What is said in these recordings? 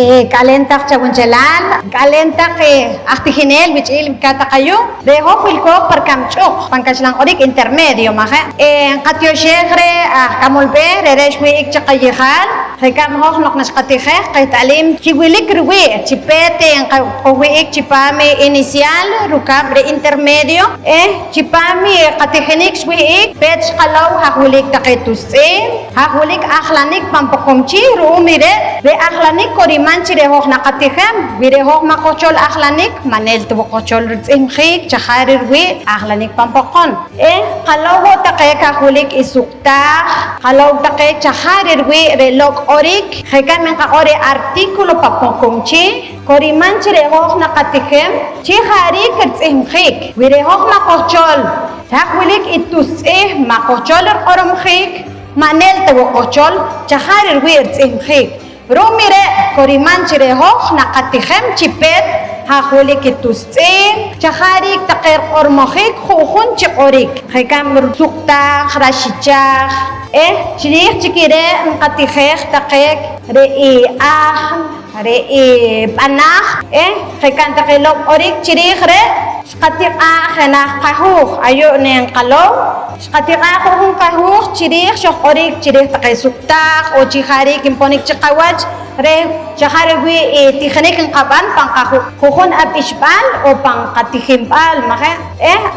Calenta chabunchelan, calenta que artiginel, bichil catakayu, de hopilco per camcho, pancachlan orik intermedio, maje. Katio shegre, camolbe, rereshwi ik chakayihal, rekam hoch nok naskatije, kaitalim, chiwilik ruwi, chipete, kawi ik chipami inicial, rukam re intermedio, chipami katijenik shwi ik, pech kalau hakulik taketusin, hakulik ahlanik pampokomchi, rumire, re ahlanik koriman chire hoch nakatijem, vire hoch makochol ahlanik, manel tubo kochol imchik, chaharir wi, ahlanik pampokon. Kalau ho take hakulik isukta, kalau take chaharir wi re lok orik, hekamen ka ore artikulo papokomchi, koriman chire hoch nakatijem, chiharik imchik, vire hoch makochol, hakulik itus makochol oromchik, manel tubo kochol, chaharir wi imchik. Rumire koriman chire hoch nakatijem chipet hakulik itus'in chaharik taker ormohik khujun chikorik hekam sukta rashichach chirich chikire nkatijej takek rei panaj hekan takelok orik chirich re shqatiqa henaj qahuj ayo nen qalo shqatiqa qujun qahuj chirich shoq orik chirich takay sukta o chiharik imponik chiqawach re chaharwi tijenik qaban panqajujun apishbal o panqatijimbal maje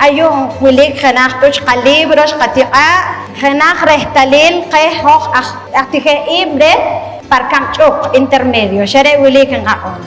ayo wilik henaj tuch qalibros qatiqa henaj rehtalil qej hoj atije ibre parkamchuk intermedio shere wilik ngaqon